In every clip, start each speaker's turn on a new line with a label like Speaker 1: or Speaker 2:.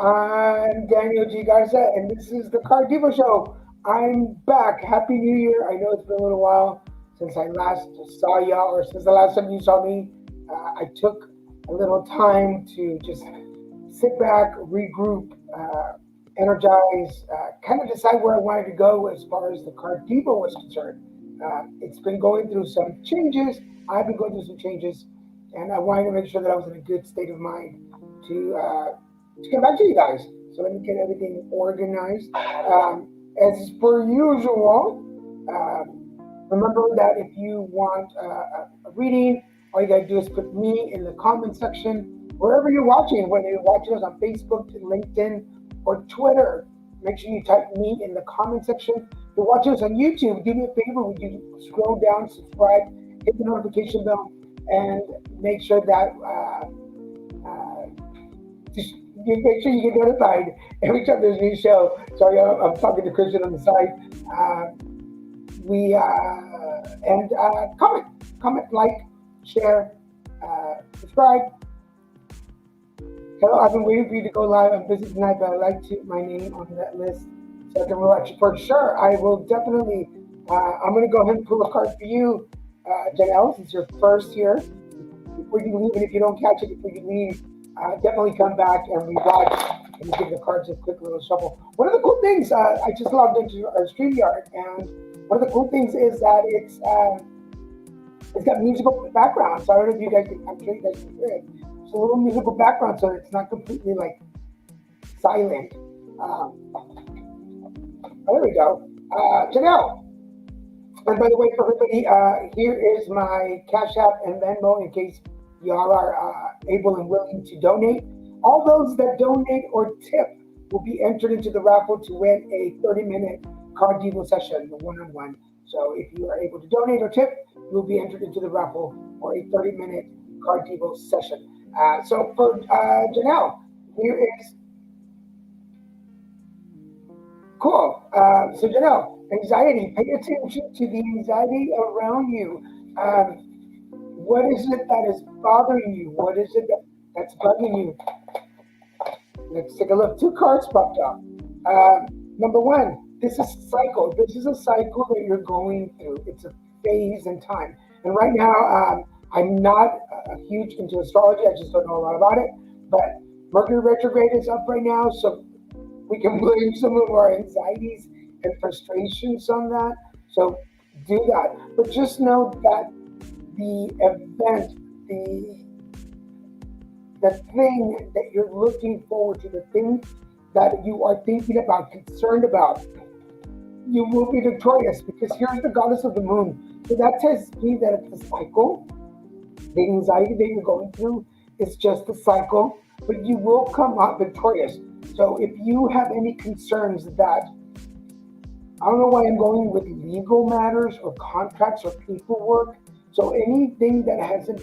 Speaker 1: I'm Daniel G. Garza, and this is the Divo Show. I'm back. Happy New Year. I know it's been a little while since I last saw y'all, or since the last time you saw me. I took a little time to just sit back, regroup, energize, kind of decide where I wanted to go as far as the Divo was concerned. It's been going through some changes. I've been going through some changes, and I wanted to make sure that I was in a good state of mind to get back to you guys. So let me get everything organized. As per usual, remember that if you want a reading, all you gotta do is put me in the comment section wherever you're watching, whether you're watching us on Facebook, LinkedIn, or Twitter. Make sure you type me in the comment section. If you're watching us on YouTube, do me a favor, would you scroll down, subscribe, hit the notification bell, and make sure that just make sure you get notified every time there's a new show. Sorry, I'm talking to Christian on the side. We and comment, like, share, subscribe. Hello, I've been waiting for you to go live. I'm busy tonight, but I'd like to my name on that list so I can relax you. For sure, I will definitely. I'm going to go ahead and pull a card for you, Janelle, since you're first here. Before you leave, and if you don't catch it before you leave, definitely come back and rewatch and give the cards a quick little shuffle. One of the cool things, I just logged into our StreamYard, and one of the cool things is that it's got musical background. So I don't know if you guys can, I'm sure you guys can hear it. It's a little musical background, so it's not completely like silent. There we go. Janelle. And by the way, for everybody, here is my Cash App and Venmo in case y'all are able and willing to donate. All those that donate or tip will be entered into the raffle to win a 30-minute card Divo session, the one-on-one. So if you are able to donate or tip, you'll be entered into the raffle for a 30-minute card Divo session. So for Janelle, here is cool. So Janelle, anxiety. Pay attention to the anxiety around you. What is it that is bothering you? What is it that's bugging you? Let's take a look. Two cards popped up. Number one, this is a cycle. This is a cycle that you're going through. It's a phase in time. And right now, I'm not huge into astrology. I just don't know a lot about it. But Mercury retrograde is up right now, so we can blame some of our anxieties and frustrations on that. So do that. But just know that the event, the thing that you're looking forward to, the thing that you are thinking about, concerned about, you will be victorious because here's the goddess of the moon. So that tells me that it's a cycle. The anxiety that you're going through is just a cycle, but you will come out victorious. So if you have any concerns that, I don't know why I'm going with legal matters or contracts or paperwork. So anything that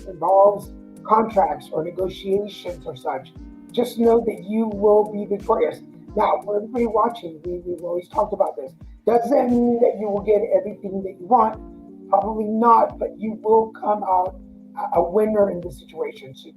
Speaker 1: involves contracts or negotiations or such, just know that you will be victorious. Now, for everybody watching, we've always talked about this. Does that mean that you will get everything that you want? Probably not, but you will come out a winner in this situation. So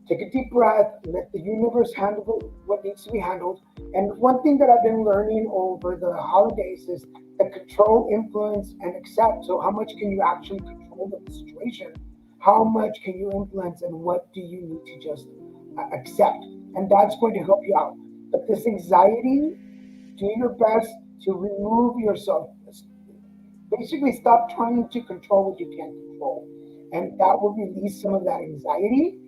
Speaker 1: take a deep breath, let the universe handle what needs to be handled. And one thing that I've been learning over the holidays is that control, influence, and accept. So how much can you actually control the situation? How much can you influence, and what do you need to just accept? And that's going to help you out. But this anxiety, do your best to remove yourself. Basically, stop trying to control what you can't control. And that will release some of that anxiety,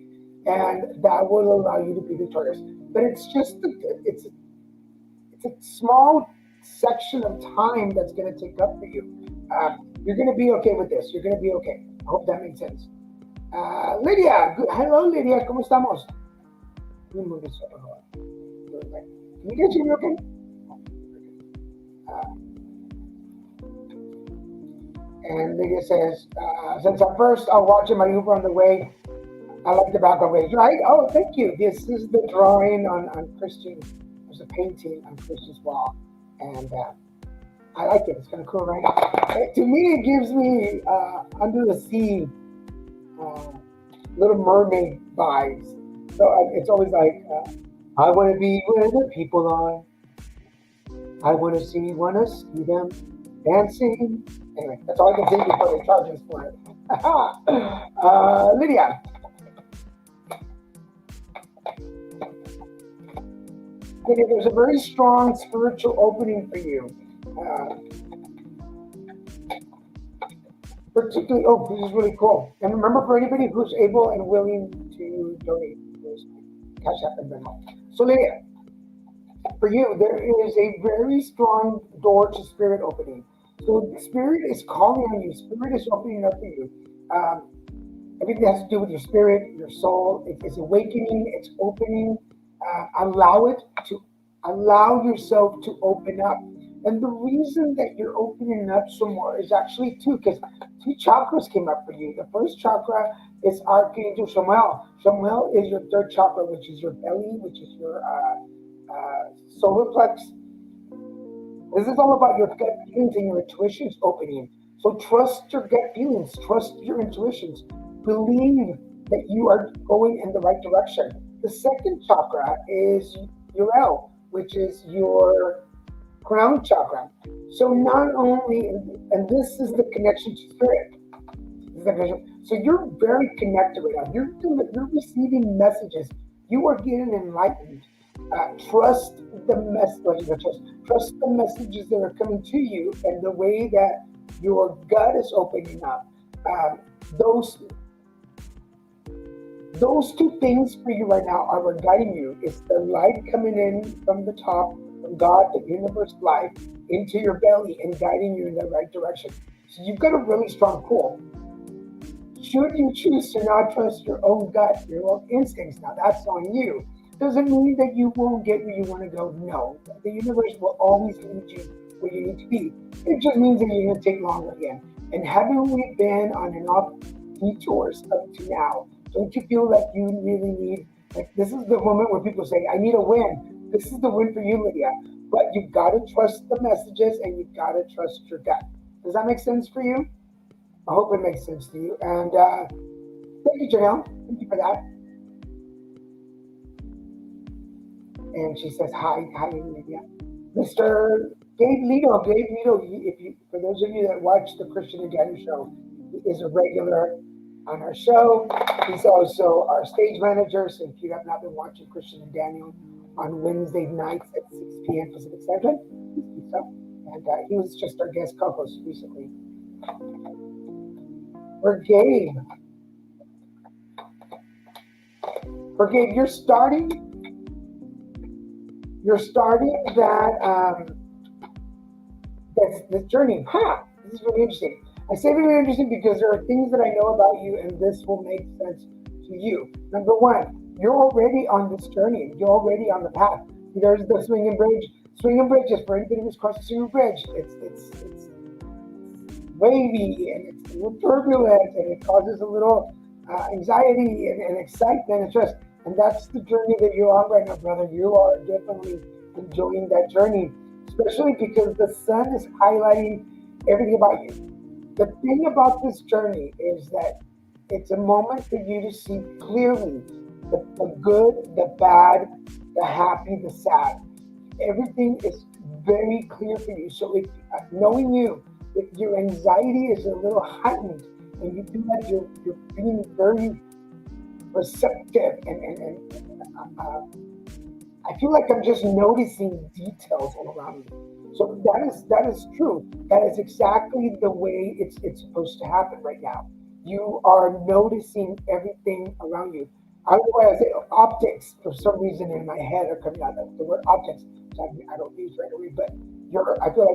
Speaker 1: and that will allow you to be victorious. But it's just it's a small section of time that's going to take up for you. You're going to be okay with this. You're going to be okay. I hope that makes sense. Lydia, hello Lydia, ¿cómo estamos? Let me move this over. Can you guys hear me okay? And Lydia says, since I'm first, I'll watch my Uber on the way. I like the background waves, right? Oh, thank you. This is the drawing on Christian. There's a painting on Christian's wall. And I like it. It's kind of cool, right? To me, it gives me under the sea Little Mermaid vibes. So it's always like I want to be where the people are. I want to see them dancing. Anyway, that's all I can say before they charge us for it. Lydia, Lydia, there's a very strong spiritual opening for you. Uh, Particularly, oh, this is really cool. And remember, for anybody who's able and willing to donate, there's Cash App and Venmo. So, Lydia, for you, there is a very strong door to spirit opening. So, spirit is calling on you. Spirit is opening up for you. Um, Everything that has to do with your spirit, your soul, it's awakening, it's opening. Allow it to allow yourself to open up. And the reason that you're opening up some more is actually two, because two chakras came up for you. The first chakra is Archangel Shamuel. Shamuel is your third chakra, which is your belly, which is your solar plex. This is all about your gut feelings and your intuitions opening. So trust your gut feelings, trust your intuitions, believe that you are going in the right direction. The second chakra is Uriel, which is your crown chakra. So not only, and this is the connection to spirit. So you're very connected right now. You're receiving messages. You are getting enlightened. Trust the message. Trust the messages that are coming to you, and the way that your gut is opening up. Um, those those two things for you right now are what guiding you. It's the light coming in from the top, from God, the universe life, into your belly and guiding you in the right direction. So you've got a really strong pull. Should you choose to not trust your own gut, your own instincts, now that's on you. Doesn't mean that you won't get where you want to go. No, the universe will always lead you where you need to be. It just means that you're going to take longer again. And haven't we been on and off detours up to now? Don't you feel like you really need, like, this is the moment where people say, I need a win. This is the win for you, Lydia. But you've got to trust the messages and you've got to trust your gut. Does that make sense for you? I hope it makes sense to you. And thank you, Janelle. Thank you for that. And she says, hi, Lydia. Mr. Gabe Lito, if you, for those of you that watch the Christian and Daniel show, he is a regular on our show. He's also our stage manager. So if you have not been watching Christian and Daniel on Wednesday nights at 6 p.m. Pacific Standard, please do so. And he was just our guest co-host recently. For Gabe, you're starting that's the journey. This is really interesting. I say really interesting because there are things that I know about you, and this will make sense to you. Number one, you're already on this journey. You're already on the path. There's the swinging bridge. Swinging bridge is for anybody who's crossing through a bridge. It's wavy and it's a little turbulent and it causes a little anxiety and excitement and stress. And that's the journey that you're on right now, brother. You are definitely enjoying that journey, especially because the sun is highlighting everything about you. The thing about this journey is that it's a moment for you to see clearly the good, the bad, the happy, the sad. Everything is very clear for you. So if knowing you, if your anxiety is a little heightened and you feel like you're being very receptive and I feel like I'm just noticing details all around me. So that is true. That is exactly the way it's supposed to happen right now. You are noticing everything around you. I don't know why I say optics for some reason in my head are coming out. The word optics, so I don't use right away, but I feel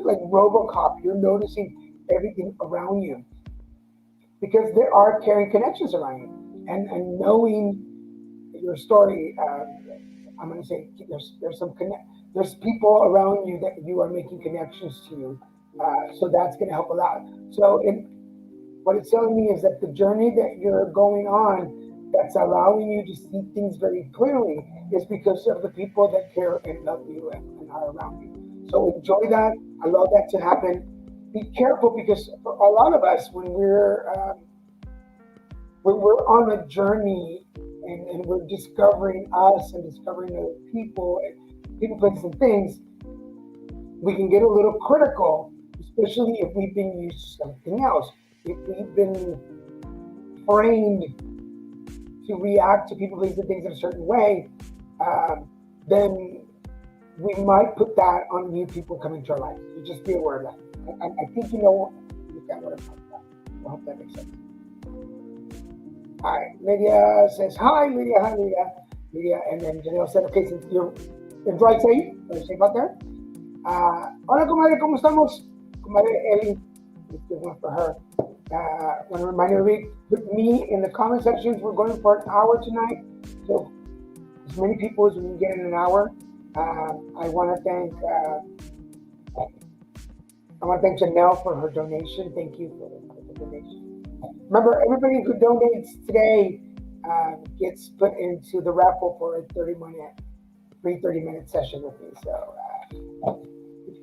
Speaker 1: like RoboCop. You're noticing everything around you because there are caring connections around you, and knowing your story. I'm going to say there's some there's people around you that you are making connections to, so that's going to help a lot. So what it's telling me is that the journey that you're going on, that's allowing you to see things very clearly, is because of the people that care and love you and are around you. So enjoy that. Allow that to happen. Be careful because for a lot of us, when we're on a journey and we're discovering us and discovering other people, places, and things, we can get a little critical, especially if we've been used to something else. If we've been trained to react to people, places, and things in a certain way, um, then we might put that on new people coming to our lives. So just be aware of that. I think you got what I'm talking about. I hope that makes sense. All right, Lydia says hi, Lydia, hi, Lydia, Lydia, and then Janelle said, okay, since you're right, safe out there. Hola, comadre, ¿cómo estamos? Comadre Ellie, let's give one for her. Want to remind everybody, put me in the comment sections. We're going for an hour tonight, so as many people as we can get in an hour. I want to thank Janelle for her donation. Thank you for the donation. Remember, everybody who donates today gets put into the raffle for a 30-minute session with me. So it's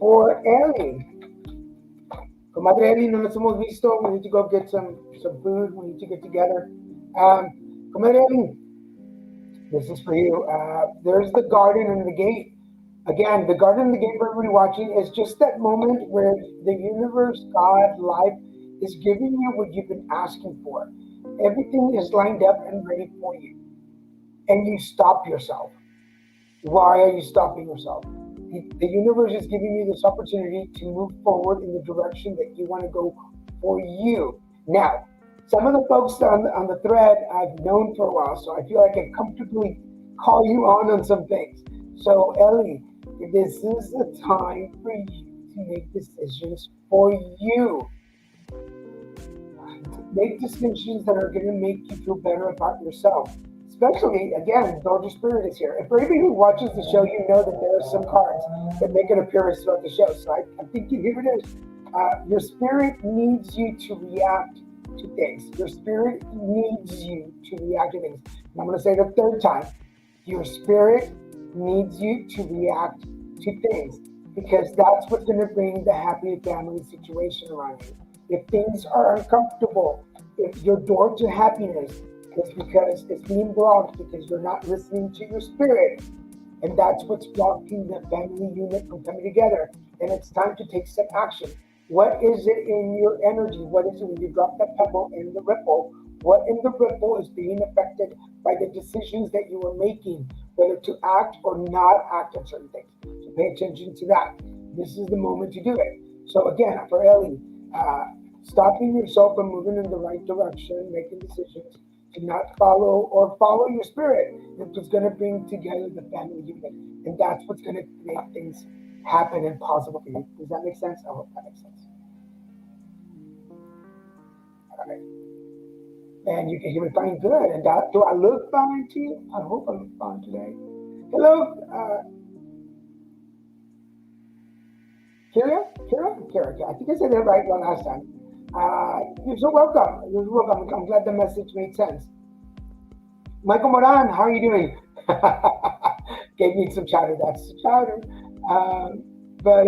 Speaker 1: for Ellie. Comadre Ellie, no nos hemos visto. We need to go get some food. We need to get together. Comadre Ellie, this is for you. There's the garden and the gate. Again, the garden and the gate for everybody watching is just that moment where the universe, God, life is giving you what you've been asking for. Everything is lined up and ready for you. And you stop yourself. Why are you stopping yourself? The universe is giving you this opportunity to move forward in the direction that you want to go for you. Now, some of the folks on the thread I've known for a while, so I feel like I can comfortably call you on some things. So, Ellie, this is the time for you to make decisions for you. Make decisions that are going to make you feel better about yourself. Especially, again, Georgia Spirit is here. And for anybody who watches the show, you know that there are some cards that make an appearance throughout the show. So I think here it is. Your spirit needs you to react to things. Your spirit needs you to react to things. And I'm going to say it a third time. Your spirit needs you to react to things because that's what's going to bring the happy family situation around you. If things are uncomfortable, if your door to happiness is because it's being blocked because you're not listening to your spirit, and that's what's blocking the family unit from coming together. And it's time to take some action. What is it in your energy? What is it when you drop that pebble in the ripple? What in the ripple is being affected by the decisions that you are making, whether to act or not act on certain things? So pay attention to that. This is the moment to do it. So again, for Ellie, stopping yourself from moving in the right direction, making decisions to not follow your spirit. It's what's going to bring together the family unit, and that's what's going to make things happen and possible for you. Does that make sense? I hope that makes sense. All right. And you can hear me fine, good. And do I look fine to you? I hope I look fine today. Hello, Kira. I think I said that right one last time. You're so welcome. You're welcome. I'm glad the message made sense. Michael Moran, how are you doing? Gave me some chatter. That's the chatter. But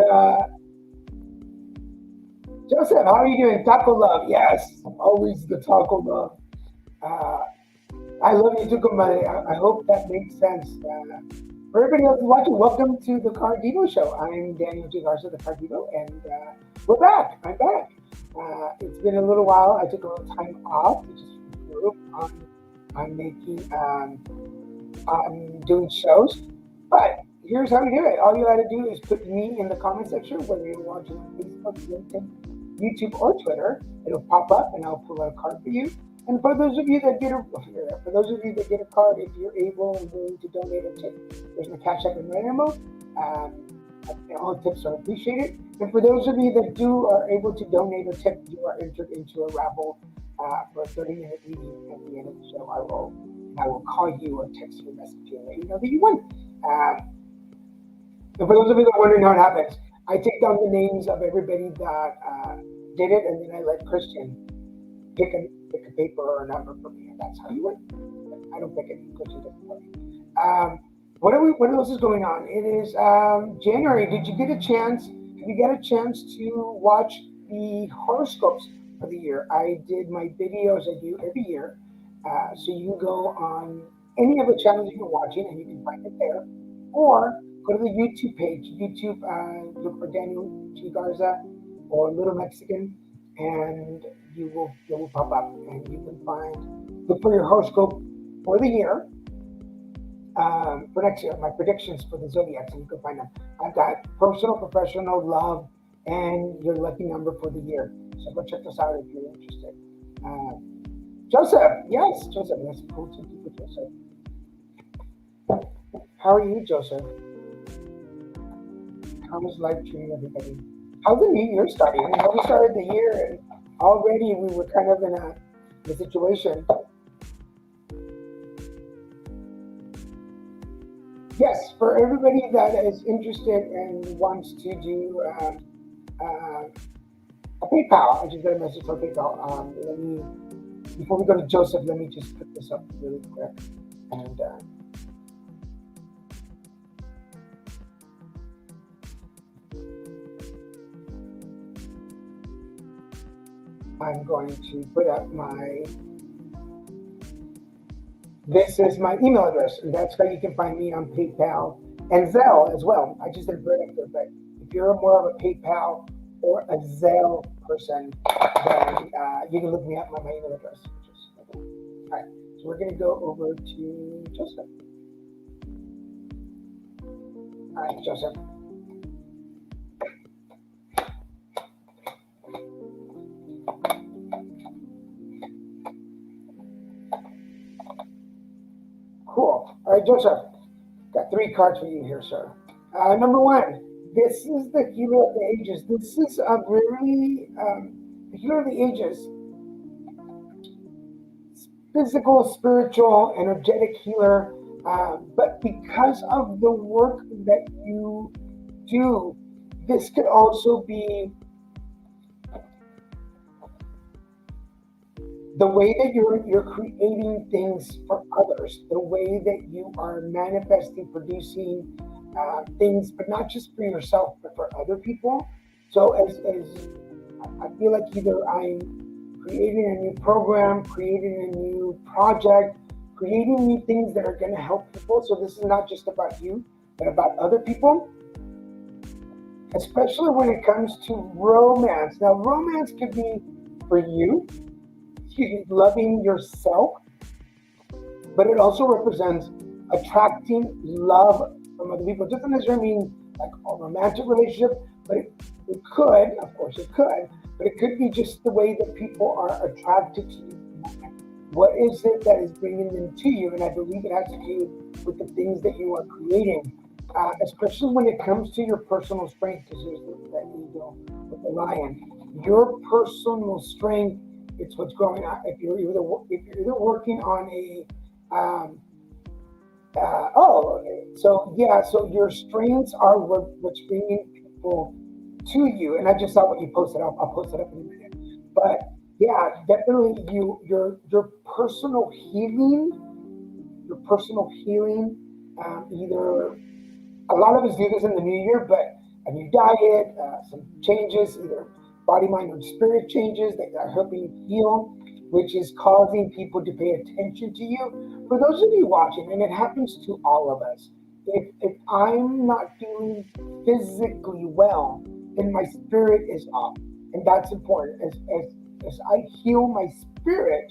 Speaker 1: Joseph, how are you doing? Taco love. Yes, always the taco love. I love you too, compadre. I hope that makes sense. For everybody else watching, welcome to the Car Divo Show. I'm Daniel G. Garza, the Car Divo, and we're back. I'm back. It's been a little while. I took a little time off to just regroup on making, on doing shows. But here's how you do it. All you got to do is put me in the comment section, whether you're watching on Facebook, LinkedIn, YouTube, or Twitter. It'll pop up, and I'll pull out a card for you. And for those of you that get a card, if you're able and willing to donate a tip, there's my Cash App and Venmo. All tips are appreciated. And for those of you that are able to donate a tip, you are entered into a raffle for a 30-minute reading at the end of the show. I will call you or text you a message and let you know that you won. And for those of you that are wondering how it happens, I take down the names of everybody that did it, and then I let Christian pick a paper or a number for me, and that's how you win. I don't pick it. Christian doesn't for me. What else is going on? It is January. Did you get a chance? Did you get a chance to watch the horoscopes for the year. I did my videos I do every year. So you can go on any of the channels you're watching and you can find it there. Or go to the YouTube page. YouTube, look for Daniel G. Garza or Little Mexican, and you will pop up and you can find, look for your horoscope for the year, for next year, my predictions for the zodiacs, and you can find them. I've got personal, professional, love, and your lucky number for the year. So go check this out if you're interested. Uh, Joseph, yes, Joseph, that's cool to keep with Joseph. How are you, Joseph? How is life treating everybody? How's the new year starting? I know we started the year and already we were kind of in a situation. Yes, for everybody that is interested and wants to do a PayPal, I just got a message for PayPal. Before we go to Joseph, let me just put this up really quick. And I'm going to put up this is my email address, and that's how you can find me on PayPal and Zelle as well. I just didn't put it up there, but if you're more of a PayPal or a Zelle person, then you can look me up on my email address. All right, so we're going to go over to Joseph. All right, Joseph. Cool. All right, Joseph. Got three cards for you here, sir. Number one, this is the healer of the ages. This is a really the healer of the ages, physical, spiritual, energetic healer. But because of the work that you do, this could also be the way that you're creating things for others, the way that you are manifesting, producing things, but not just for yourself, but for other people. So as I feel like either I'm creating a new program, creating a new project, creating new things that are going to help people. So this is not just about you, but about other people, especially when it comes to romance. Now, romance could be for you, loving yourself, but it also represents attracting love from other people. It doesn't necessarily mean like a romantic relationship, but it could, of course, it could, but it could be just the way that people are attracted to you. What is it that is bringing them to you? And I believe it has to do with the things that you are creating, especially when it comes to your personal strength. Because here's that eagle with the lion. Your personal strength, it's what's growing out. If you're either working on so your strengths are what's bringing people to you. And I just saw what you posted. I'll post it up in a minute. But yeah, definitely your personal healing. Either a lot of us do this in the new year, but a new diet, some changes, either body, mind, or spirit changes that are helping you heal, which is causing people to pay attention to you. For those of you watching, and it happens to all of us, if I'm not feeling physically well, then my spirit is off. And that's important. As I heal my spirit,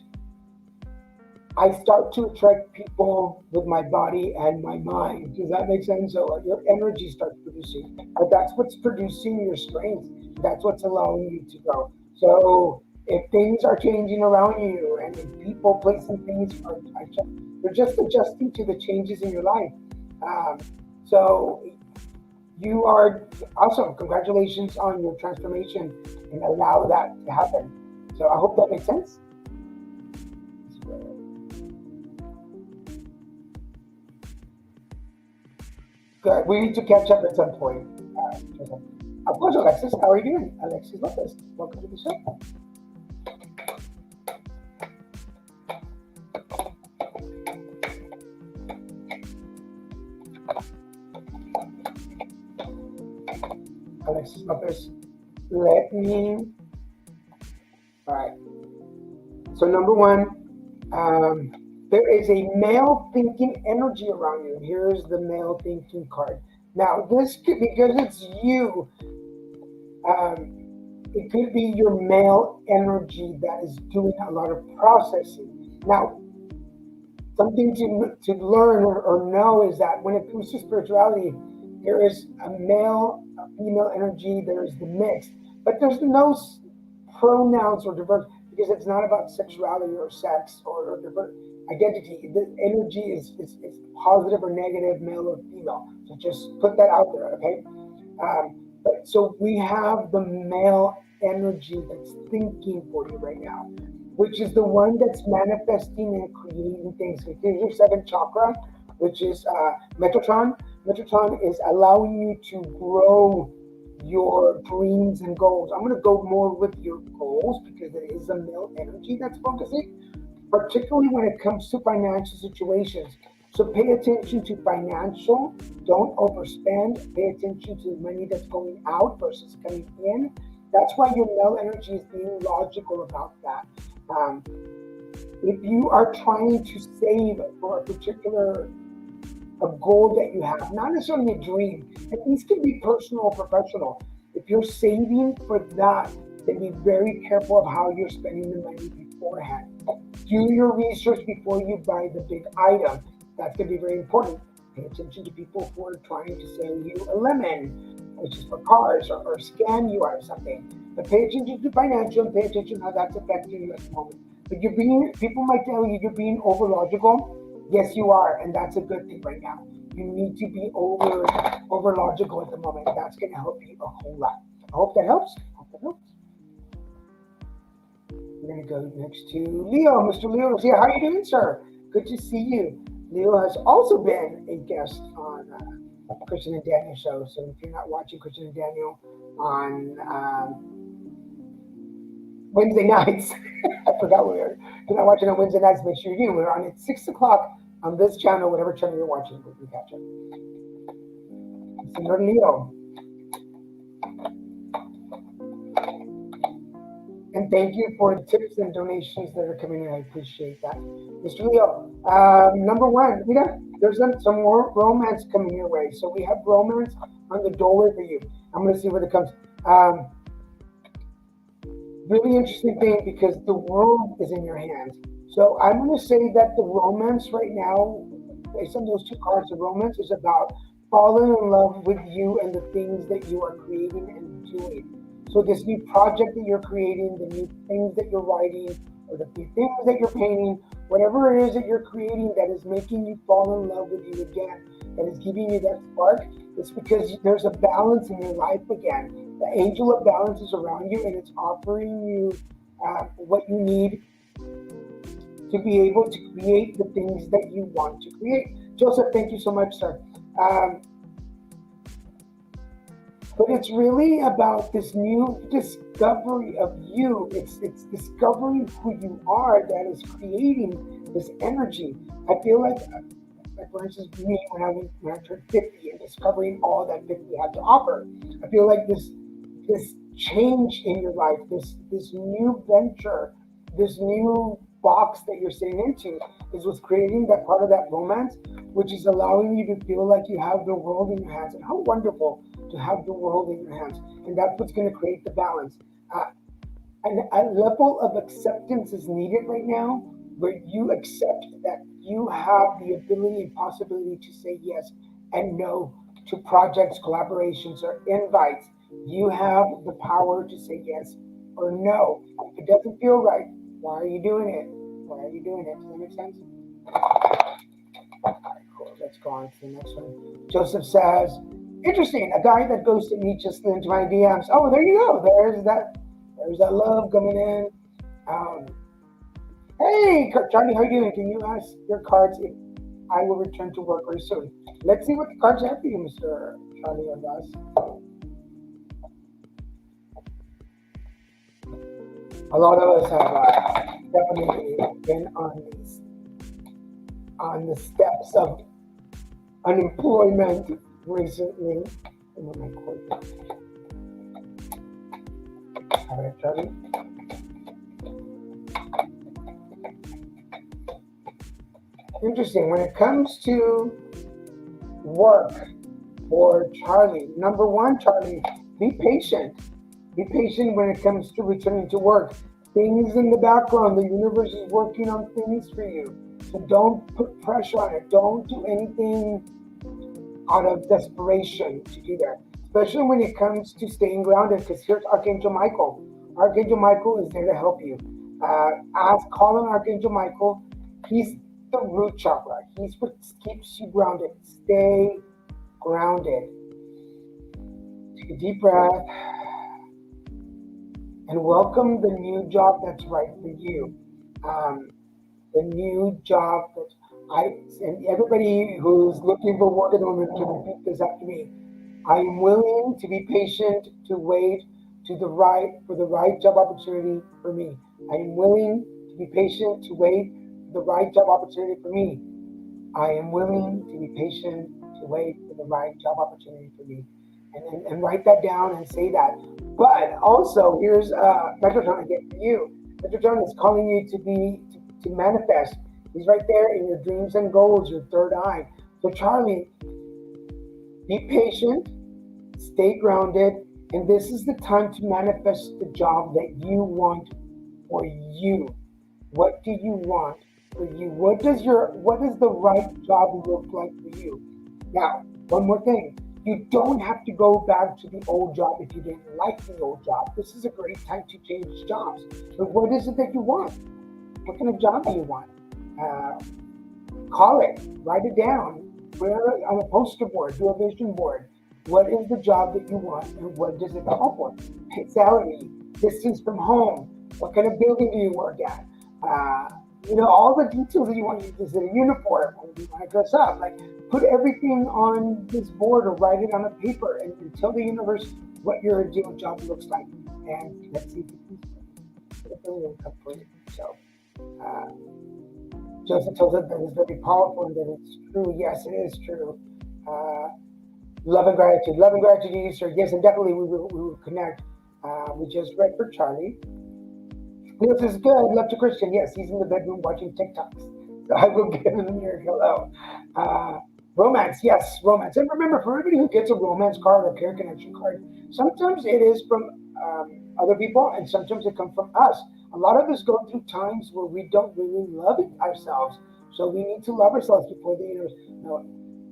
Speaker 1: I start to attract people with my body and my mind. Does that make sense? So your energy starts producing. But that's what's producing your strength. That's what's allowing you to grow. So if things are changing around you and if people, places, things they're just adjusting to the changes in your life. So you are awesome. Congratulations on your transformation and allow that to happen. So I hope that makes sense. Good. We need to catch up at some point. Of course, Alexis. How are you doing? Alexis Lopez. Welcome to the show. Alexis Lopez. Let me All right. So number one, um, there is a male thinking energy around you. Here's the male thinking card. Now this could, because it's you, it could be your male energy that is doing a lot of processing. Now, something to learn or know is that when it comes to spirituality, there is a male, a female energy, there is the mix, but there's no pronouns or diverse because it's not about sexuality or sex or diverse identity. The energy is positive or negative, male or female. So just put that out there, okay? But so we have the male energy that's thinking for you right now, which is the one that's manifesting and creating things. So here's your seventh chakra, which is Metatron. Metatron is allowing you to grow your dreams and goals. I'm going to go more with your goals because it is a male energy that's focusing, particularly when it comes to financial situations. So pay attention to financial, don't overspend, pay attention to the money that's going out versus coming in. That's why your male energy is being logical about that. Um, if you are trying to save for a particular a goal that you have, not necessarily a dream, and these can be personal or professional. If you're saving for that, then be very careful of how you're spending the money beforehand. Do your research before you buy the big item. That's going to be very important. Pay attention to people who are trying to sell you a lemon, which is for cars, or scam you out of something. But pay attention to financial and pay attention how that's affecting you at the moment. But you're being, people might tell you you're being over logical. Yes, you are, and that's a good thing right now. You need to be over logical at the moment. That's going to help you a whole lot. I hope that helps. I hope that helps. We're going to go next to Leo. Mr. Leo is here. How are you doing, sir? Good to see you. Leo has also been a guest on Christian and Daniel show. So if you're not watching Christian and Daniel on Wednesday nights, I forgot we were. If you're not watching on Wednesday nights, make sure you do. We're on at 6 o'clock on this channel, whatever channel you're watching, we can catch up. Senor Leo. And thank you for the tips and donations that are coming in. I appreciate that. Mr. Leo, number one, there's some more romance coming your way. So we have romance on the doorway for you. I'm going to see where it comes. Really interesting thing because the world is in your hands. So I'm going to say that the romance right now, based on those two cards, the romance is about falling in love with you and the things that you are creating and doing. So this new project that you're creating, the new things that you're writing, or the new things that you're painting, whatever it is that you're creating that is making you fall in love with you again, that is giving you that spark, it's because there's a balance in your life again. The angel of balance is around you and it's offering you what you need to be able to create the things that you want to create. Joseph, thank you so much, sir. But it's really about this new discovery of you. It's discovering who you are that is creating this energy. I feel like for instance, me when I turned 50 and discovering all that 50 had to offer. I feel like this change in your life, this new venture, this new box that you're sitting into is what's creating that part of that romance, which is allowing you to feel like you have the world in your hands. And how wonderful to have the world in your hands. And that's what's going to create the balance. A level of acceptance is needed right now where you accept that you have the ability and possibility to say yes and no to projects, collaborations, or invites. You have the power to say yes or no. If it doesn't feel right, why are you doing it? Why are you doing it? Does that make sense? All right, cool. Let's go on to the next one. Joseph says, interesting. A guy that goes to me just into my DMs. Oh, there you go. There's that love coming in. Hey, Charlie, how you doing? Can you ask your cards if I will return to work very soon? Let's see what the cards have for you, Mr. Charlie Ordaz. A lot of us have definitely been on the steps of unemployment recently. All right, Charlie. Interesting. When it comes to work for Charlie, number one, Charlie, be patient. Be patient when it comes to returning to work. Things in the background, the universe is working on things for you. So don't put pressure on it. Don't do anything out of desperation to do that, especially when it comes to staying grounded. Because here's Archangel Michael. Archangel Michael is there to help you. Call on Archangel Michael. He's the root chakra. He's what keeps you grounded. Stay grounded. Take a deep breath and welcome the new job that's right for you. The new job that and everybody who's looking for work at the moment can repeat this after me. I am willing to be patient to wait for the right job opportunity for me. I am willing to be patient to wait for the right job opportunity for me. I am willing to be patient to wait for the right job opportunity for me. And write that down and say that. But also, here's Metatron again for you. Metatron is calling you to manifest. He's right there in your dreams and goals, your third eye. So Charlie, be patient, stay grounded, and this is the time to manifest the job that you want for you. What do you want for you? What does the right job look like for you? Now, one more thing. You don't have to go back to the old job if you didn't like the old job. This is a great time to change jobs. But what is it that you want? What kind of job do you want? Uh, Call it, write it down, put it on a poster board, do a vision board. What is the job that you want and what does it call for? Salary, distance from home, what kind of building do you work at? All the details that you want. Is it a uniform? Or do you want to dress up? Like, put everything on this board or write it on a paper and tell the universe what your ideal job looks like. And let's see if it will come for you. So, Joseph tells us that it's very powerful and that it's true. Yes, it is true. Uh, Love and gratitude. Love and gratitude to you, sir. Yes, and definitely we will connect. We just read for Charlie. This is good. Love to Christian. Yes, he's in the bedroom watching TikToks. So I will give him a miracle hello. Romance. Yes, romance. And remember, for everybody who gets a romance card or care connection card, sometimes it is from other people and sometimes it comes from us. A lot of us go through times where we don't really love ourselves. So we need to love ourselves before the universe. No,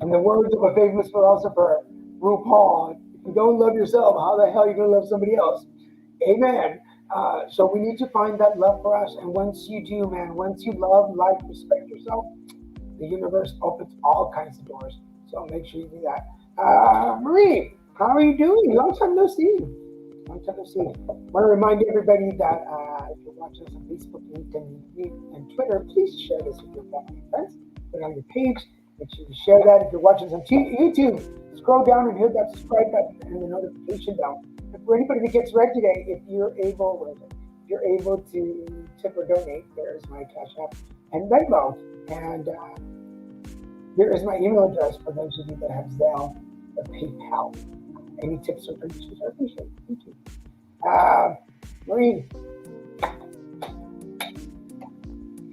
Speaker 1: in the words of a famous philosopher, RuPaul, if you don't love yourself, how the hell are you going to love somebody else? Amen. So we need to find that love for us. And once you do, man, once you love, like, respect yourself, the universe opens all kinds of doors. So make sure you do that. Marie, how are you doing? Long time no see. Long time no see. I want to remind everybody that if you're watching us on Facebook, LinkedIn, and Twitter, please share this with your family and friends. Put it on your page. Make sure you share that. If you're watching us on YouTube, scroll down and hit that subscribe button and the notification bell. And for anybody that gets read today, if you're able to tip or donate, there's my Cash App and Venmo. And here is my email address for those of you that have Zelle or PayPal. Any tips or donations are appreciated. Thank you. Marie.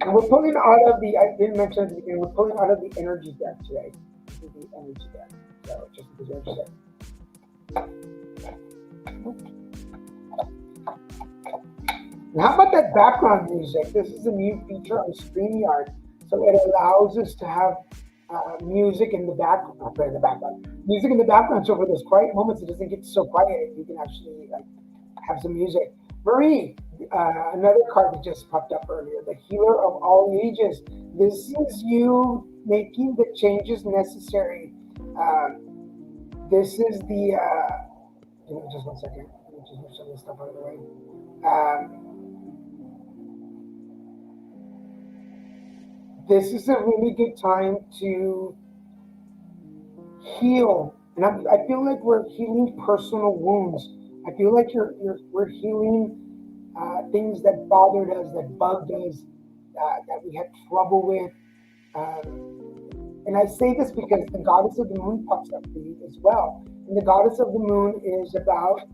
Speaker 1: And we're pulling out of I didn't mention at the beginning, we're pulling out of the energy deck today. This is the energy deck. So just because energy deck. And how about that background music? This is a new feature on StreamYard. So it allows us to have music in the background. Music in the background. So for those quiet moments, it doesn't get so quiet. You can actually have some music. Marie, another card that just popped up earlier, the healer of all ages. This is you making the changes necessary. This is the, just one second. Let me just move some of this stuff out of the way. This is a really good time to heal. And I feel like we're healing personal wounds. I feel like we're healing things that bothered us, that bugged us, that we had trouble with. And I say this because the goddess of the moon pops up for you as well. And the goddess of the moon is about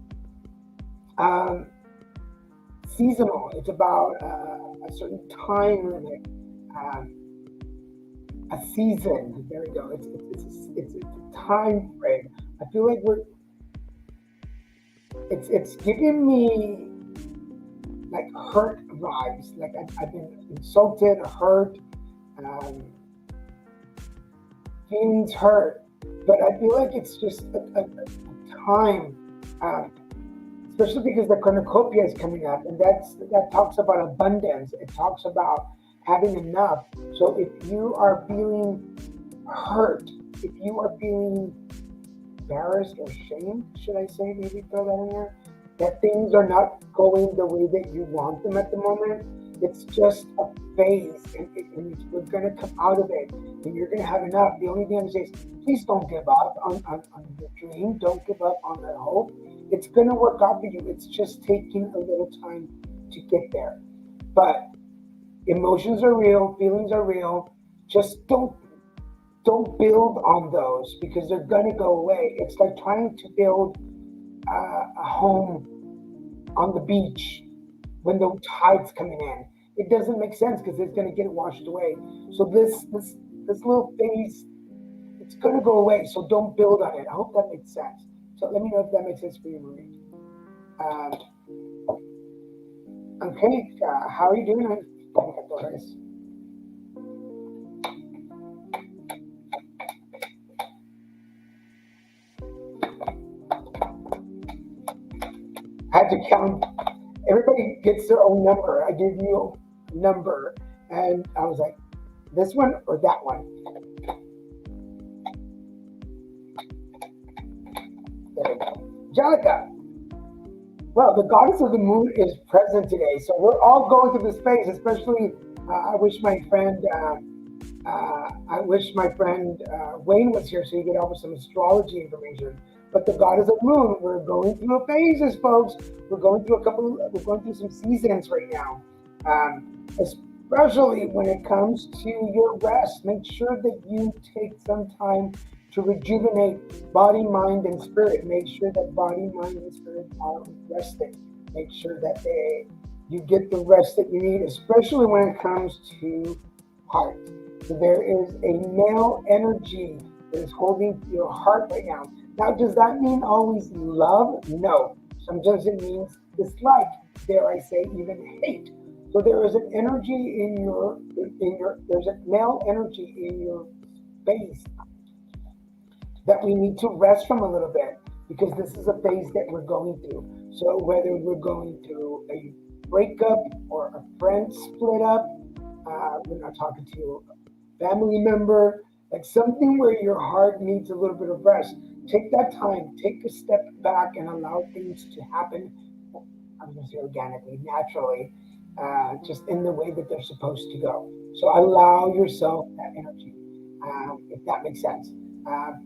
Speaker 1: seasonal. It's about a certain time limit. a season. There we go. It's a time frame. I feel like we're it's giving me like hurt vibes. Like I've been insulted, hurt, um, feelings hurt. But I feel like it's just a time, um, especially because the cornucopia is coming up, and that talks about abundance. It talks about having enough. So if you are feeling hurt, if you are feeling embarrassed or shamed, should I say, maybe throw that in there, that things are not going the way that you want them at the moment. It's just a phase, and we're going to come out of it, and you're going to have enough. The only thing I'm saying is, please don't give up on your dream. Don't give up on that hope. It's going to work out for you. It's just taking a little time to get there. But emotions are real, feelings are real. Just don't build on those because they're gonna go away. It's like trying to build a home on the beach when the tide's coming in. It doesn't make sense because it's gonna get washed away. So this little phase, it's gonna go away. So don't build on it. I hope that makes sense. So let me know if that makes sense for you, Marie. Um, okay, how are you doing? I had to count. Everybody gets their own number. I give you a number, and I was like, this one or that one. There we go. Angelica. Well, the goddess of the moon is present today, so we're all going through this phase. Especially, I wish my friend Wayne was here so he could offer some astrology information. But the goddess of the moon, we're going through phases, folks. We're going through some seasons right now. Especially when it comes to your rest, make sure that you take some time to rejuvenate body, mind, and spirit. Make sure that body, mind, and spirit are rested. Make sure that you get the rest that you need, especially when it comes to heart. So there is a male energy that is holding your heart right now. Now, does that mean always love? No. Sometimes it means dislike, dare I say, even hate. So there is an energy there's a male energy in your base that we need to rest from a little bit because this is a phase that we're going through. So whether we're going through a breakup or a friend split up, we're not talking to a family member, like something where your heart needs a little bit of rest. Take that time, take a step back and allow things to happen. I'm going to say organically, naturally, just in the way that they're supposed to go. So allow yourself that energy, if that makes sense.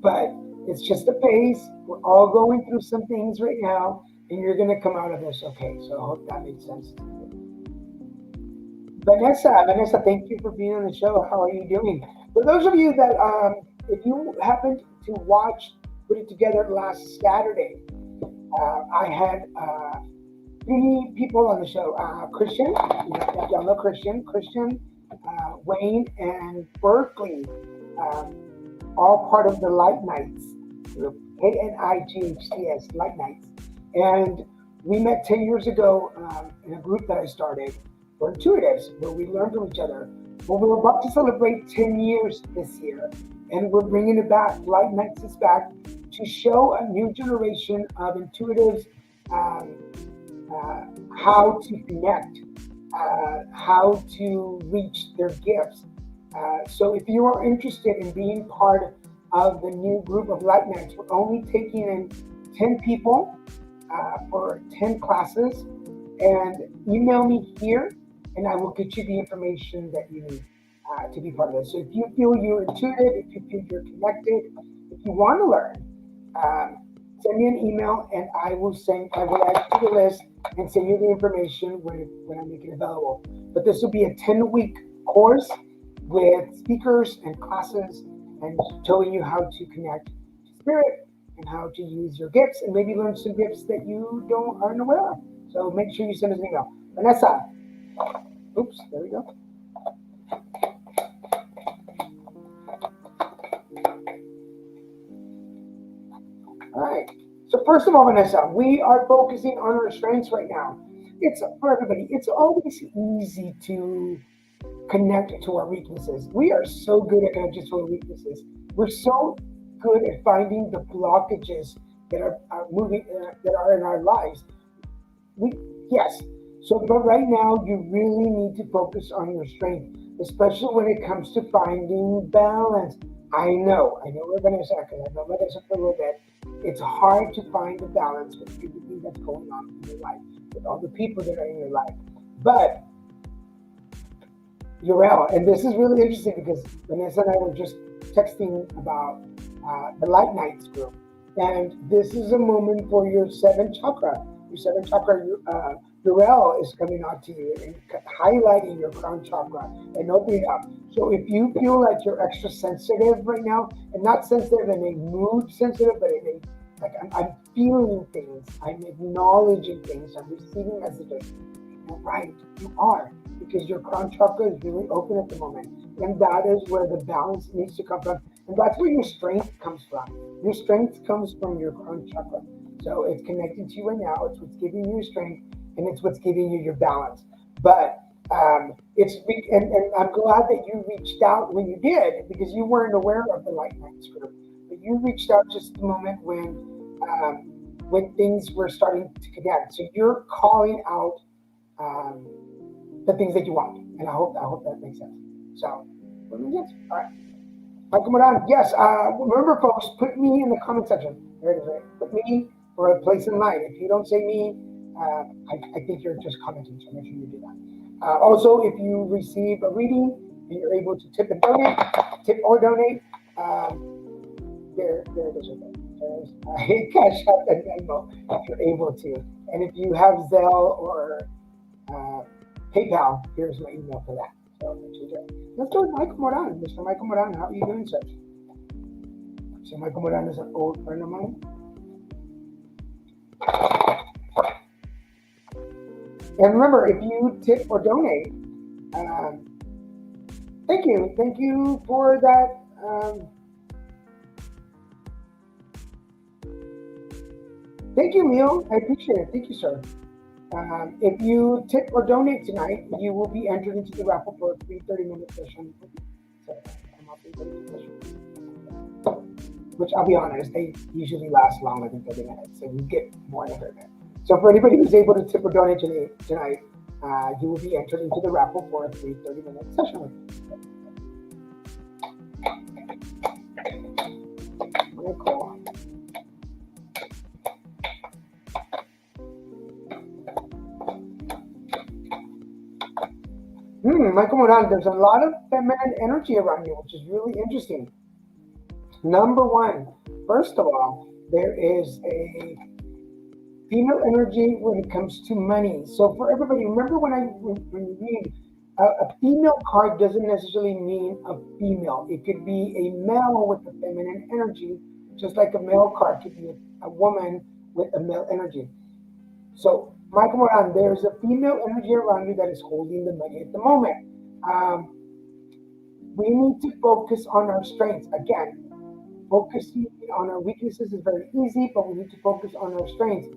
Speaker 1: But it's just a phase. We're all going through some things right now, and you're going to come out of this okay. So I hope that makes sense. Vanessa, thank you for being on the show. How are you doing? For those of you that, if you happened to watch, put it together last Saturday, I had three people on the show. Christian, y'all know Wayne, and Berkeley, um, all part of the Light Nights, the KNIGHTS Light Nights. And we met 10 years ago in a group that I started for intuitives, where we learn from each other. Well, we're about to celebrate 10 years this year, and we're bringing it back. Light Nights is back to show a new generation of intuitives um, uh, how to connect, how to reach their gifts. So if you are interested in being part of the new group of Light Nights, we're only taking in 10 people for 10 classes, and email me here and I will get you the information that you need to be part of this. So if you feel you're intuitive, if you feel you're connected, if you want to learn, send me an email and I will add you to the list and send you the information when I make it available. But this will be a 10-week course with speakers and classes and showing you how to connect to spirit and how to use your gifts and maybe learn some gifts that you aren't aware of. So make sure you send us an email. Vanessa, oops, there we go. All right. So first of all, Vanessa, we are focusing on our strengths right now. It's for everybody. It's always easy to connect to our weaknesses. We are so good at connecting to our weaknesses. We're so good at finding the blockages that are moving that are in our lives. We yes. So, but right now, you really need to focus on your strength, especially when it comes to finding balance. I know we're going to second. I know Vanessa for a little bit. It's hard to find the balance with everything that's going on in your life, with all the people that are in your life. But Urel, and this is really interesting because Vanessa and I were just texting about the Light Nights group, and this is a moment for your seventh chakra. Your seventh chakra, Urel is coming out to you and highlighting your crown chakra and opening up. So if you feel like you're extra sensitive right now, and not sensitive in a mood sensitive, but in a I'm feeling things, I'm acknowledging things, I'm receiving messages. You're right, you are, because your crown chakra is really open at the moment. And that is where the balance needs to come from. And that's where your strength comes from. Your strength comes from your crown chakra. So it's connected to you right now. It's what's giving you your strength and it's what's giving you your balance. But and I'm glad that you reached out when you did because you weren't aware of the Light Nights group. But you reached out just the moment when things were starting to connect. So you're calling out um, the things that you want. And I hope that makes sense. So, that makes sense. All right. Michael Moran, yes. Remember, folks, put me in the comment section. There it is. Right? Put me for a place in line. If you don't say me, I think you're just commenting. So make sure you do that. Also, if you receive a reading and you're able to tip or donate, there it is. Right there. There's Cash App and Venmo if you're able to. And if you have Zelle or uh, PayPal, here's my email for that. So make sure you do it. Let's go with Michael Moran. Mr. Michael Moran, how are you doing, sir? So Michael Moran is an old friend of mine. And remember, if you tip or donate, um, thank you. Thank you for that. Thank you, Neil. I appreciate it. Thank you, sir. If you tip or donate tonight, you will be entered into the raffle for a free 30-minute session. So, I'm offering 30-minute sessions, which I'll be honest, they usually last longer than 30 minutes, so you get more in a 30 minutes. So for anybody who's able to tip or donate tonight, you will be entered into the raffle for a free 30-minute session with me. I'm gonna call on. Michael Moran, there's a lot of feminine energy around you, which is really interesting. Number one, first of all, there is a female energy when it comes to money. So for everybody, remember when you read a female card doesn't necessarily mean a female. It could be a male with a feminine energy, just like a male card could be a woman with a male energy. So, Michael Moran, there's a female energy around you that is holding the money at the moment. Um, we need to focus on our strengths. Again, focusing on our weaknesses is very easy, but we need to focus on our strengths.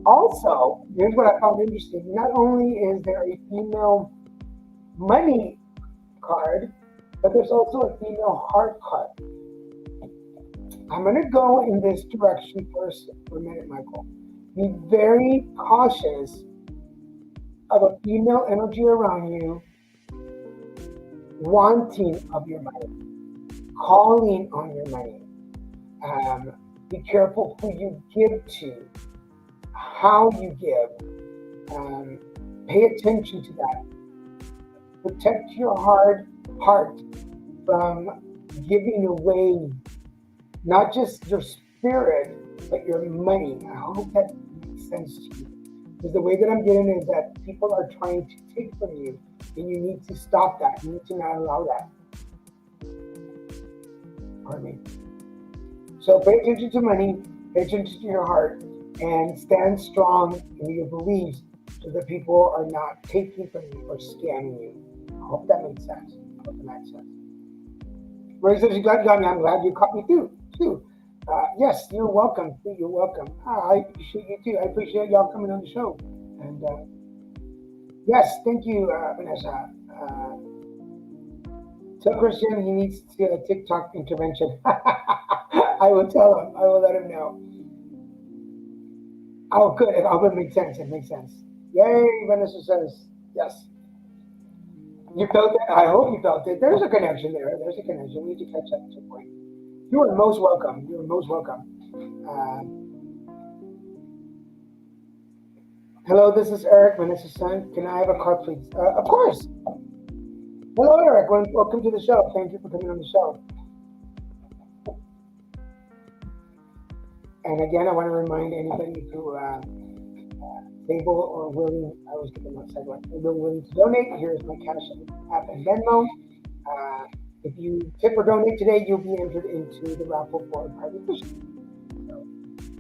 Speaker 1: Also, here's what I found interesting. Not only is there a female money card, but there's also a female heart card. I'm going to go in this direction first for a minute, Michael. Be very cautious of a female energy around you wanting of your money, calling on your money. Be careful who you give to, how you give. Pay attention to that. Protect your heart from giving away not just your spirit, but your money. I hope that makes sense to you. Because the way that I'm getting it is that people are trying to take from you, and you need to stop that. You need to not allow that. Pardon me. So pay attention to money, pay attention to your heart, and stand strong in your beliefs so that people are not taking from you or scamming you. I hope that makes sense. I hope that makes sense. Ray says, you glad you got me. I'm glad you caught me too. Yes, you're welcome. You're welcome. I appreciate you too. I appreciate y'all coming on the show. And yes, thank you, Vanessa. Tell Christian he needs to get a TikTok intervention. I will tell him. I will let him know. Oh, good. Oh, it makes sense. It makes sense. Yay, Vanessa says yes. You felt it? I hope you felt it. There's a connection there. There's a connection. We need to catch up at some point. You are most welcome. You are most welcome. Hello, this is Eric, Vanessa's son. Can I have a card, please? Of course. Hello, Eric. Welcome to the show. Thank you for coming on the show. And again, I want to remind anybody who able or willing, I always get them outside one, able or willing to donate. Here's my cash app and Venmo. If you tip or donate today, you'll be entered into the raffle for a private fishing. So,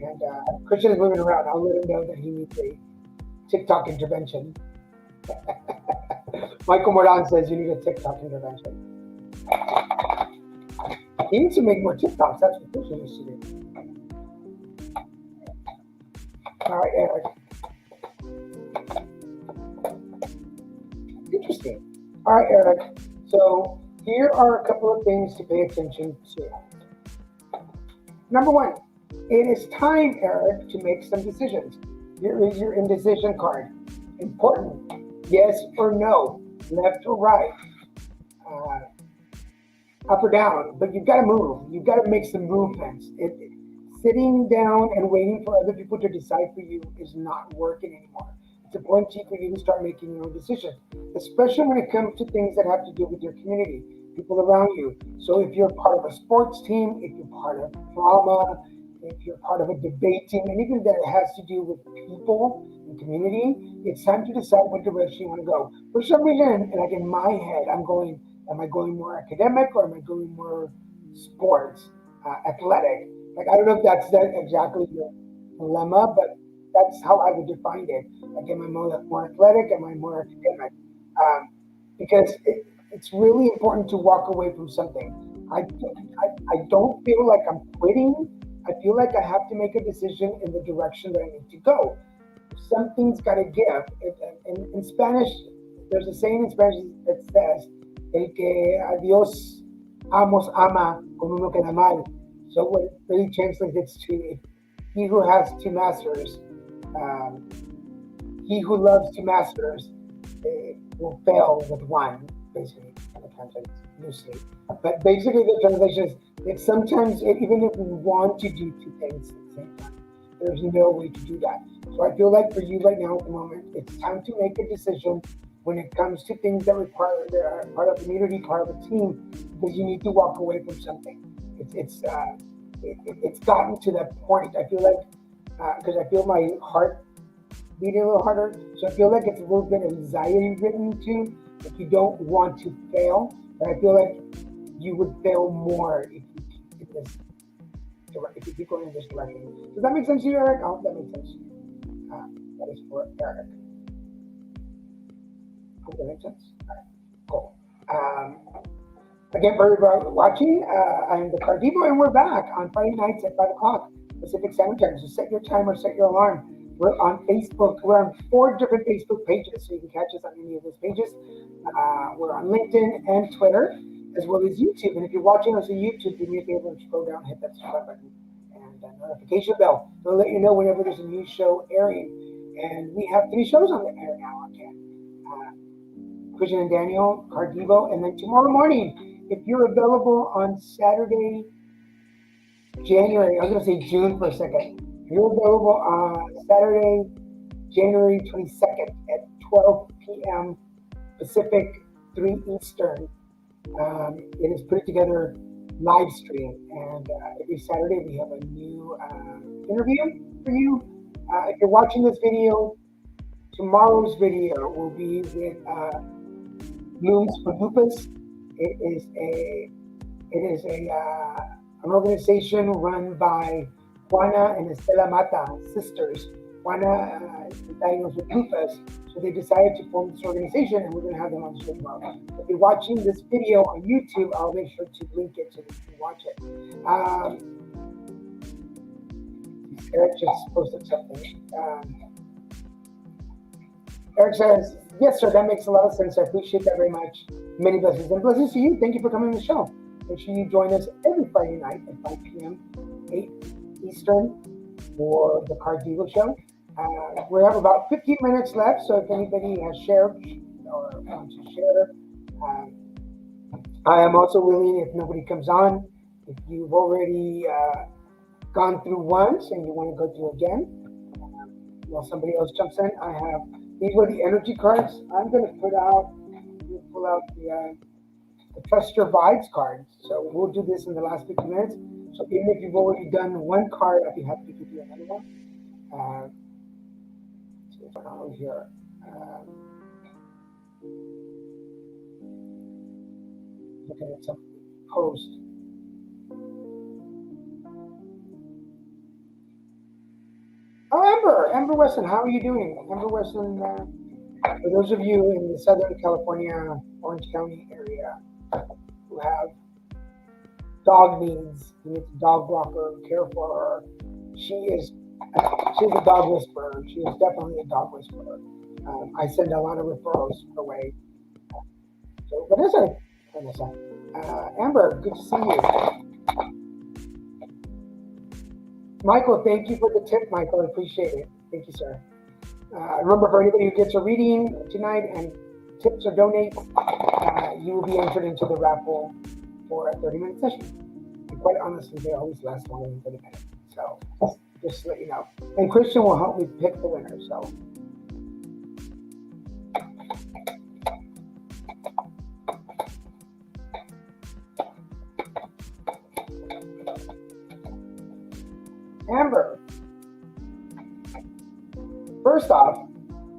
Speaker 1: and Christian is moving around. I'll let him know that he needs a TikTok intervention. Michael Moran says you need a TikTok intervention. He needs to make more TikToks. That's what Christian needs to do. All right, Eric. Interesting. All right, Eric. So here are a couple of things to pay attention to. Number one, it is time, Eric, to make some decisions. Here is your indecision card. Important. Yes or no, left or right, uh, up or down. But you've got to move. You've got to make some movements. Sitting down and waiting for other people to decide for you is not working anymore. It's important for you to start making your own decisions, especially when it comes to things that have to do with your community, people around you. So if you're part of a sports team, if you're part of drama, if you're part of a debate team, anything that has to do with people and community, it's time to decide what direction you want to go. For some reason, like in my head, I'm going, am I going more academic or am I going more sports, athletic? Like, I don't know if that's exactly your dilemma, but that's how I would define it. Like, am I more athletic? Am I more academic? Um, because it's really important to walk away from something. I don't feel like I'm quitting. I feel like I have to make a decision in the direction that I need to go. Something's got to give. In Spanish, there's a saying in Spanish that says, el que a Dios amos ama con uno queda mal. So what it really translates to, he who has two masters, um, he who loves two masters will fail with one, basically. I translate loosely. But basically, the translation is that sometimes, even if we want to do two things at the same time, there's no way to do that. So I feel like for you right now at the moment, it's time to make a decision when it comes to things that require part of the community, part of a team, because you need to walk away from something. It's gotten to that point. I feel like because I feel my heart beating a little harder, so I feel like it's a little bit anxiety ridden too. If you don't want to fail, but I feel like you would fail more if you keep this if you keep going in this direction. Does that make sense to you, Eric? I hope that makes sense to you. That is for Eric. Hope that makes sense. All right, cool. Again, for everybody watching, I'm the Divo, and we're back on Friday nights at 5 o'clock Pacific Standard Time. So set your timer, set your alarm. We're on Facebook. We're on 4 different Facebook pages, so you can catch us on any of those pages. We're on LinkedIn and Twitter, as well as YouTube. And if you're watching us on YouTube, do me a favor and scroll down, hit that subscribe button, and the notification bell. It'll let you know whenever there's a new show airing. And we have 3 shows on the air now again. Christian and Daniel, Divo, and then tomorrow morning, if you're available on Saturday, January, I was going to say June for a second. If you're available on Saturday, January 22nd at 12 p.m. Pacific, 3 Eastern, it is put together live stream. And every Saturday, we have a new interview for you. If you're watching this video, tomorrow's video will be with Blooms for Lupus. It is an organization run by Juana and Estela Mata, sisters. Juana is diagnosed with lupus, so they decided to form this organization, and we're going to have them on the show tomorrow. If you're watching this video on YouTube, I'll make sure to link it so that you can watch it. Eric just posted something. Eric says, yes, sir, that makes a lot of sense. I appreciate that very much. Many blessings. And blessings to you. Thank you for coming to the show. Make sure you join us every Friday night at 5 p.m., 8 Eastern for the Divo show. We have about 15 minutes left, so if anybody has shared or wants to share, um, I am also willing, if nobody comes on, if you've already gone through once and you want to go through again, while somebody else jumps in, these were the energy cards. I'm going to pull out the Trust Your Vibes cards. So we'll do this in the last 50 minutes. So even if you've already done one card, I'd be happy to give you another one. See if I'm here. Looking at some post. Oh, Amber Weston, how are you doing? Amber Weston, for those of you in the Southern California, Orange County area who have dog needs, you need a dog walker, care for her. She's a dog whisperer. She is definitely a dog whisperer. I send a lot of referrals her way. So, Vanessa, Amber, good to see you. Michael, thank you for the tip, Michael. I appreciate it. Thank you, sir. Remember, for anybody who gets a reading tonight and tips or donates, you will be entered into the raffle for a 30-minute session. And quite honestly, they always last longer than 30 minutes. So just to let you know. And Christian will help me pick the winner. So. Amber, first off,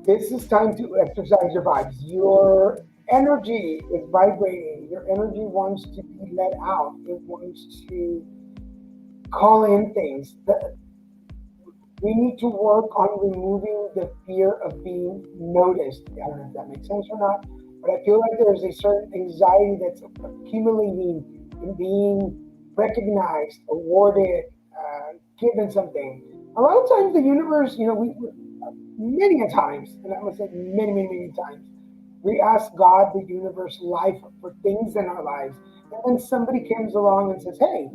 Speaker 1: this is time to exercise your vibes. Your energy is vibrating. Your energy wants to be let out. It wants to call in things. We need to work on removing the fear of being noticed. I don't know if that makes sense or not, but I feel like there's a certain anxiety that's accumulating in being recognized, awarded, given something. A lot of times the universe, we many a times, and I would say many, many, many times, we ask God, the universe, life for things in our lives. And then somebody comes along and says, hey,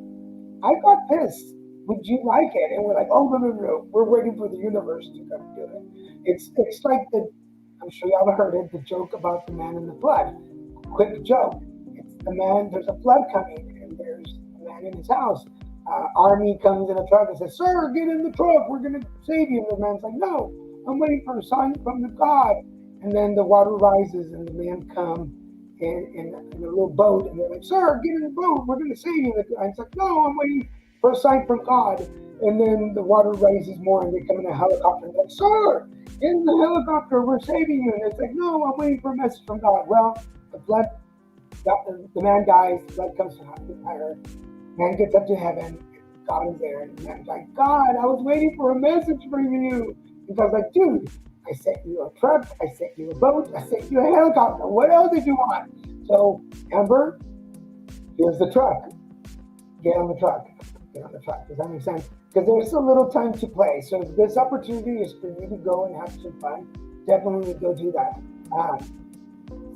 Speaker 1: I got this. Would you like it? And we're like, oh, no. We're waiting for the universe to come do it. It's like I'm sure y'all have heard it, the joke about the man in the flood. Quick joke. It's the man, there's a flood coming, and there's a man in his house. Army comes in a truck and says, sir, get in the truck. We're going to save you. And the man's like, no, I'm waiting for a sign from the God. And then the water rises and the man comes in a little boat. And they're like, sir, get in the boat. We're going to save you. And it's like, no, I'm waiting for a sign from God. And then the water rises more and they come in a helicopter. And they're like, sir, get in the helicopter. We're saving you. And it's like, no, I'm waiting for a message from God. Well, the man dies. The blood comes to higher. Man gets up to heaven, God is there, and the man's like, God, I was waiting for a message from you. And God's like, dude, I sent you a truck, I sent you a boat, I sent you a helicopter. What else did you want? So, Amber, here's the truck. Get on the truck. Does that make sense? Because there's a little time to play. So if this opportunity is for you to go and have some fun, definitely go do that.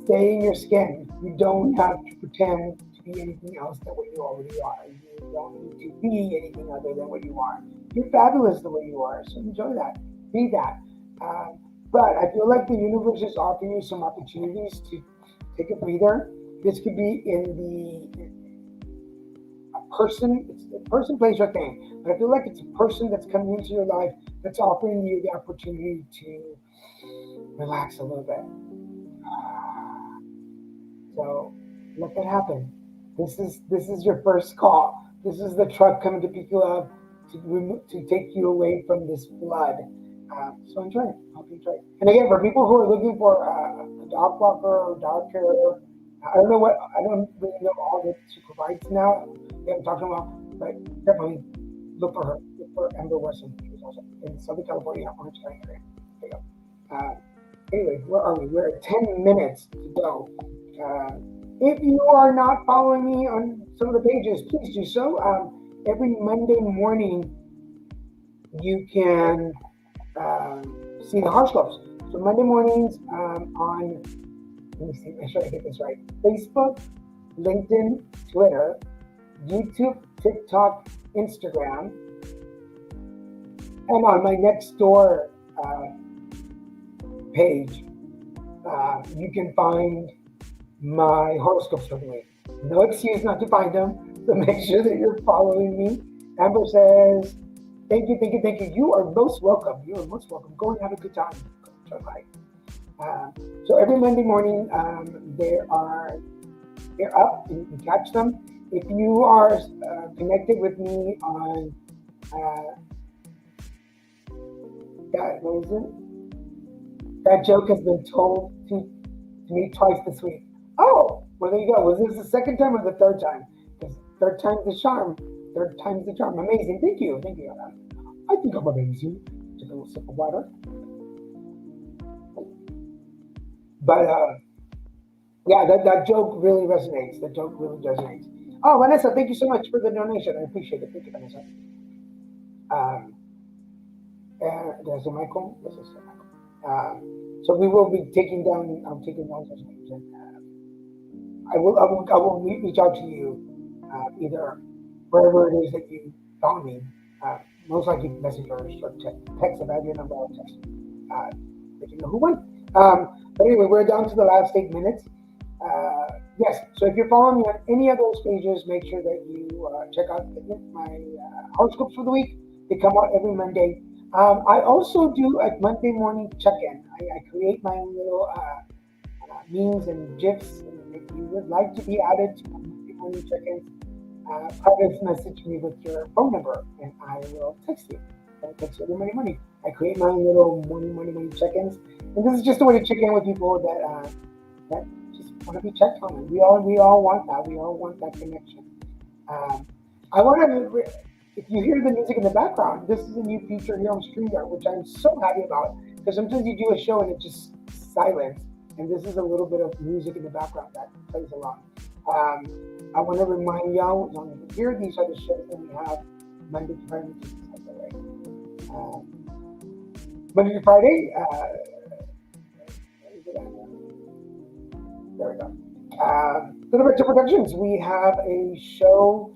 Speaker 1: Stay in your skin. You don't have to pretend be anything else than what you already are. You don't need to be anything other than what you are. You're fabulous the way you are, so enjoy that. Be that. But I feel like the universe is offering you some opportunities to take a breather. This could be a person plays your thing, but I feel like it's a person that's coming into your life that's offering you the opportunity to relax a little bit. So let that happen. This is your first call. This is the truck coming to pick you up to take you away from this flood. So enjoy it. Hope you enjoy it. And again, for people who are looking for a dog walker or dog carrier, I don't really know all that she provides now. We haven't talked about, but definitely look for her. Look for Amber Weston. She's also in Southern California, Orange County area. There you go. Anyway, where are we? We're at 10 minutes to go. If you are not following me on some of the pages, please do so. Every Monday morning, you can see the horoscopes. So Monday mornings on, let me see, make sure I get this right, Facebook, LinkedIn, Twitter, YouTube, TikTok, Instagram, and on my next door page, you can find my horoscopes for the week. No excuse not to find them, so make sure that you're following me. Amber says, thank you, thank you, thank you. You are most welcome. You are most welcome. Go and have a good time. Bye. Uh, so every Monday morning, they're up and you can catch them. If you are connected with me on that, what is it? That joke has been told to me twice this week. Oh, well, there you go. Was this the second time or the third time? Because third time's the charm. Third time's the charm. Amazing. Thank you. Thank you. I think I'm amazing. Took a little sip of water. But yeah, that joke really resonates. That joke really resonates. Oh, Vanessa, thank you so much for the donation. I appreciate it. Thank you, Vanessa. Um, did I say Michael? Yes, I said Michael. So we will be taking down. I'm taking down those names, and I will reach out to you either wherever it is that you found me. Uh, Most likely message or text about your number or text. Uh, Let you know who won. But anyway, we're down to the last 8 minutes. Yes, so if you're following me on any of those pages, make sure that you check out my horoscopes for the week. They come out every Monday. I also do a Monday morning check-in. I create my own little memes and gifs. And if you would like to be added to my Monday morning check-ins, private message me with your phone number, and I will text you. I'll text you every Monday morning. I create my own little morning check-ins, and this is just a way to check in with people that just want to be checked on. And we all want that. We all want that connection. Um, I want to. If you hear the music in the background, this is a new feature here on StreamYard, which I'm so happy about. Because sometimes you do a show and it's just silence, and this is a little bit of music in the background that plays along. I want to remind y'all, as long as you're here, these are the shows that we have Monday to Friday. Monday to Friday. There we go. Little Bit Productions. We have a show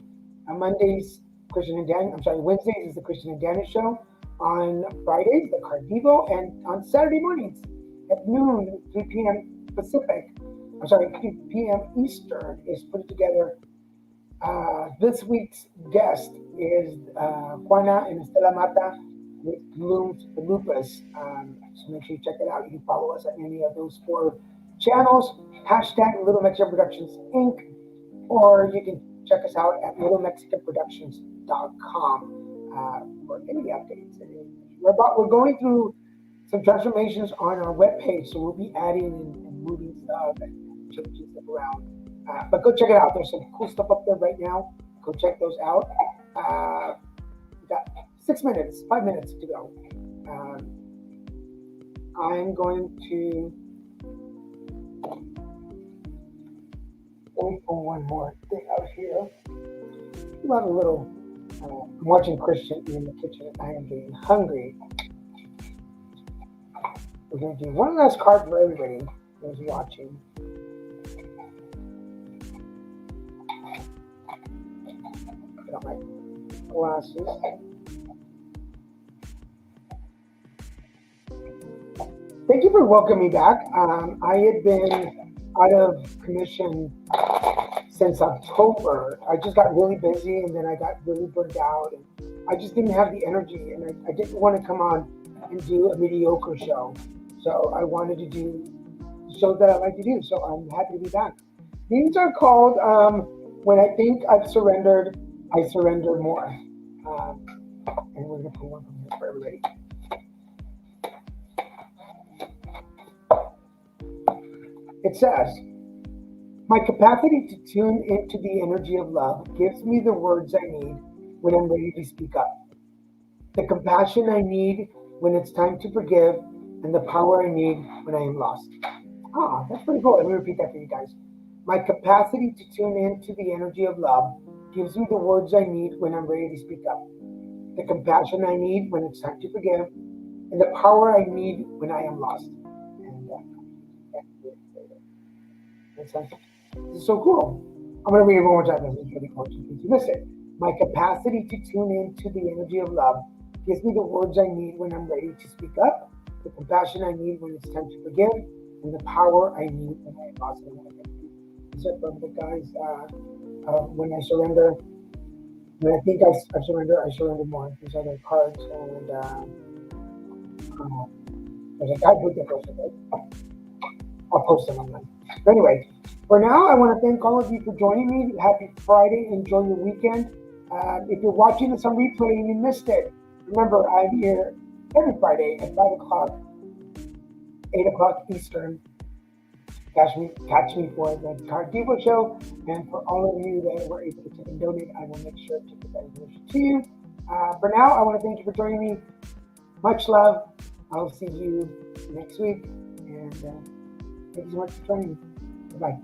Speaker 1: on Mondays, Christian and Dan. I'm sorry, Wednesdays is the Christian and Daniel show. On Fridays, the Divo, and on Saturday mornings at noon, 3 p.m. Pacific. I'm sorry, 3 p.m. Eastern is put together. This week's guest is Juana and Estela Mata with Blooms Lupus. So make sure you check it out. You can follow us at any of those four channels. Hashtag Little Mexican Productions Inc. Or you can check us out at littlemexicanproductions.com for any updates. We're going through some transformations on our webpage, so we'll be adding and moving stuff and changing stuff around. But go check it out. There's some cool stuff up there right now. Go check those out. We got 6 minutes, 5 minutes to go. I'm going to wait for one more thing out here. We have a little. I'm watching Christian in the kitchen. I am getting hungry. We're going to do one last card for everybody who's watching. Put on my glasses. Thank you for welcoming me back. I had been out of commission since October. I just got really busy and then I got really burned out. And I just didn't have the energy and I didn't want to come on and do a mediocre show. So I wanted to do the shows that I like to do. So I'm happy to be back. These are called When I Think I've Surrendered, I Surrender More. And we're going to put one from here for everybody. It says, my capacity to tune into the energy of love gives me the words I need when I'm ready to speak up, the compassion I need when it's time to forgive, and the power I need when I am lost. Ah, that's pretty cool. Let me repeat that for you guys. My capacity to tune into the energy of love gives me the words I need when I'm ready to speak up, the compassion I need when it's time to forgive, and the power I need when I am lost. And makes sense. This is so cool. I'm going to read it one more time. This is really cool in case you missed it. My capacity to tune into the energy of love gives me the words I need when I'm ready to speak up, the compassion I need when it's time to forgive, and the power I need when I am lost in life. These are from the guys. When I surrender, when I think I surrender more. These are the cards, and uh, there's a guy who did those. I'll post them online. But anyway, for now, I want to thank all of you for joining me. Happy Friday. Enjoy your weekend. If you're watching this on replay and you missed it, remember I'm here every Friday at 5 o'clock, 8 o'clock Eastern. Catch me for the Divo show. And for all of you that were able to tip and donate, I will make sure to get that information to you. For now, I want to thank you for joining me. Much love. I'll see you next week. And thank you so much for joining me. Bye.